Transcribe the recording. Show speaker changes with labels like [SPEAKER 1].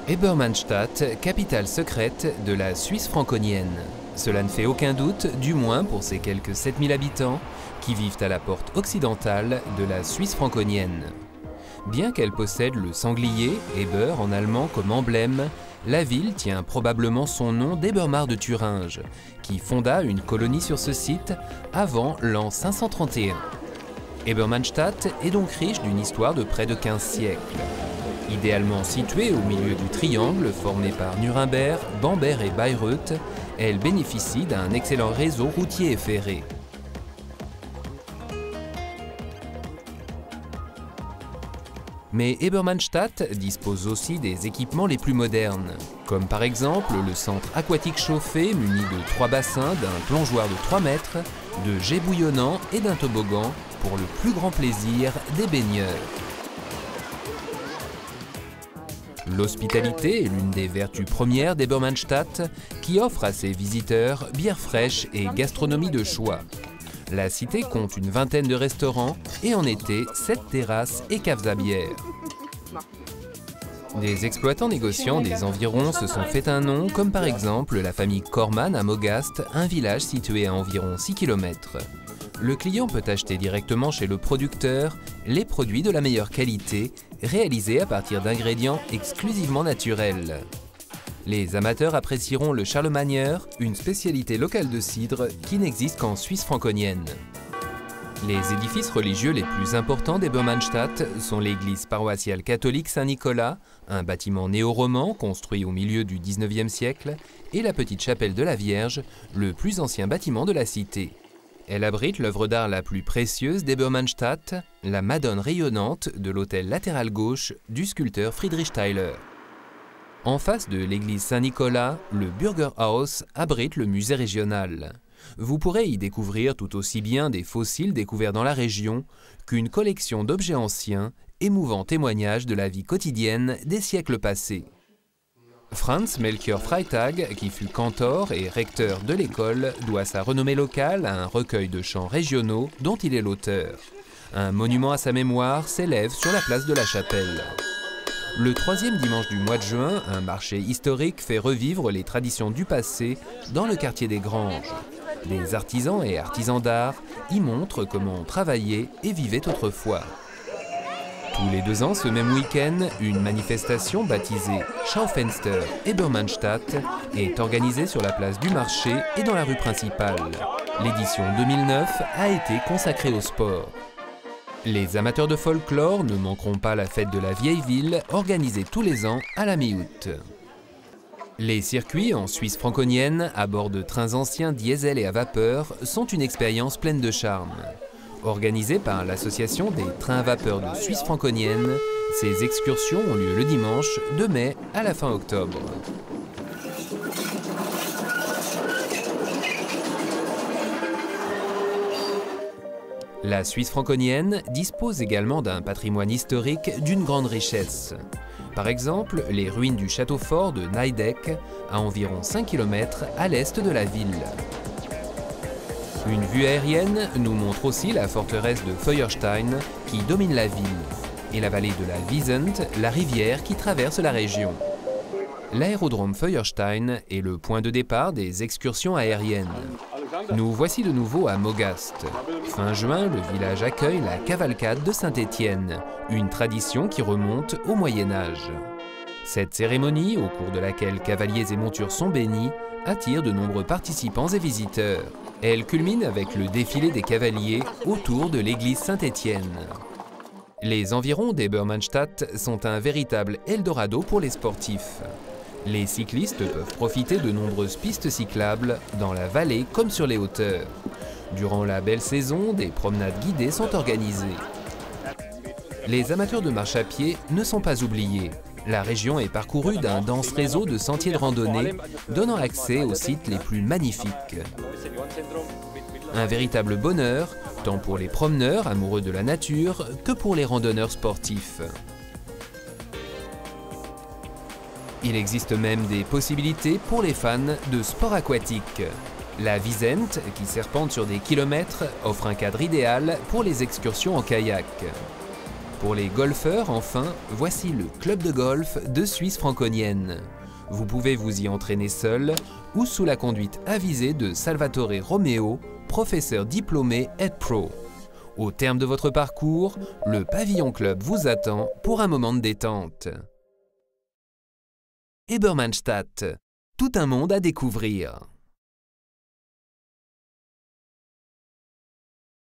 [SPEAKER 1] Ebermannstadt, capitale secrète de la Suisse franconienne. Cela ne fait aucun doute, du moins pour ses quelques 7000 habitants qui vivent à la porte occidentale de la Suisse franconienne. Bien qu'elle possède le sanglier, Eber en allemand comme emblème, la ville tient probablement son nom d'Ebermar de Thuringe, qui fonda une colonie sur ce site avant l'an 531. Ebermannstadt est donc riche d'une histoire de près de 15 siècles. Idéalement située au milieu du triangle formé par Nuremberg, Bamberg et Bayreuth, elle bénéficie d'un excellent réseau routier et ferré. Mais Ebermannstadt dispose aussi des équipements les plus modernes, comme par exemple le centre aquatique chauffé muni de 3 bassins, d'un plongeoir de 3 mètres, de jets bouillonnants et d'un toboggan pour le plus grand plaisir des baigneurs. L'hospitalité est l'une des vertus premières d'Ebermannstadt, qui offre à ses visiteurs bières fraîches et gastronomie de choix. La cité compte une vingtaine de restaurants et en été 7 terrasses et caves à bière. Des exploitants négociants des environs se sont fait un nom, comme par exemple la famille Kormann à Mogast, un village situé à environ 6 km. Le client peut acheter directement chez le producteur les produits de la meilleure qualité, réalisés à partir d'ingrédients exclusivement naturels. Les amateurs apprécieront le Charlemagner, une spécialité locale de cidre qui n'existe qu'en Suisse franconienne. Les édifices religieux les plus importants d'Ebermannstadt sont l'église paroissiale catholique Saint-Nicolas, un bâtiment néo-roman construit au milieu du XIXe siècle, et la petite chapelle de la Vierge, le plus ancien bâtiment de la cité. Elle abrite l'œuvre d'art la plus précieuse d'Ebermannstadt, la Madone rayonnante de l'autel latéral gauche du sculpteur Friedrich Steiler. En face de l'église Saint-Nicolas, le Bürgerhaus abrite le musée régional. Vous pourrez y découvrir tout aussi bien des fossiles découverts dans la région qu'une collection d'objets anciens, émouvant témoignage de la vie quotidienne des siècles passés. Franz Melchior Freytag, qui fut cantor et recteur de l'école, doit sa renommée locale à un recueil de chants régionaux dont il est l'auteur. Un monument à sa mémoire s'élève sur la place de la Chapelle. Le 3e dimanche du mois de juin, un marché historique fait revivre les traditions du passé dans le quartier des Granges. Des artisans et artisans d'art y montrent comment on travaillait et vivait autrefois. Tous les 2 ans, ce même week-end, une manifestation baptisée Schaufenster Ebermannstadt est organisée sur la place du marché et dans la rue principale. L'édition 2009 a été consacrée au sport. Les amateurs de folklore ne manqueront pas la fête de la vieille ville, organisée tous les ans à la mi-août. Les circuits en Suisse franconienne, à bord de trains anciens diesel et à vapeur, sont une expérience pleine de charme. Organisées par l'association des trains à vapeur de Suisse franconienne, ces excursions ont lieu le dimanche de mai à la fin octobre. La Suisse franconienne dispose également d'un patrimoine historique d'une grande richesse. Par exemple, les ruines du château fort de Neideck, à environ 5 km à l'est de la ville. Une vue aérienne nous montre aussi la forteresse de Feuerstein qui domine la ville, et la vallée de la Wiesent, la rivière qui traverse la région. L'aérodrome Feuerstein est le point de départ des excursions aériennes. Nous voici de nouveau à Mogast. Fin juin, le village accueille la cavalcade de Saint-Étienne, une tradition qui remonte au Moyen-Âge. Cette cérémonie, au cours de laquelle cavaliers et montures sont bénis, attire de nombreux participants et visiteurs. Elle culmine avec le défilé des cavaliers autour de l'église Saint-Étienne. Les environs d'Ebermannstadt sont un véritable Eldorado pour les sportifs. Les cyclistes peuvent profiter de nombreuses pistes cyclables dans la vallée comme sur les hauteurs. Durant la belle saison, des promenades guidées sont organisées. Les amateurs de marche à pied ne sont pas oubliés. La région est parcourue d'un dense réseau de sentiers de randonnée, donnant accès aux sites les plus magnifiques. Un véritable bonheur, tant pour les promeneurs amoureux de la nature que pour les randonneurs sportifs. Il existe même des possibilités pour les fans de sport aquatique. La Wiesent, qui serpente sur des kilomètres, offre un cadre idéal pour les excursions en kayak. Pour les golfeurs, enfin, voici le club de golf de Suisse franconienne. Vous pouvez vous y entraîner seul ou sous la conduite avisée de Salvatore Romeo, professeur diplômé EdPro. Au terme de votre parcours, le pavillon club vous attend pour un moment de détente. Ebermannstadt, tout un monde à découvrir.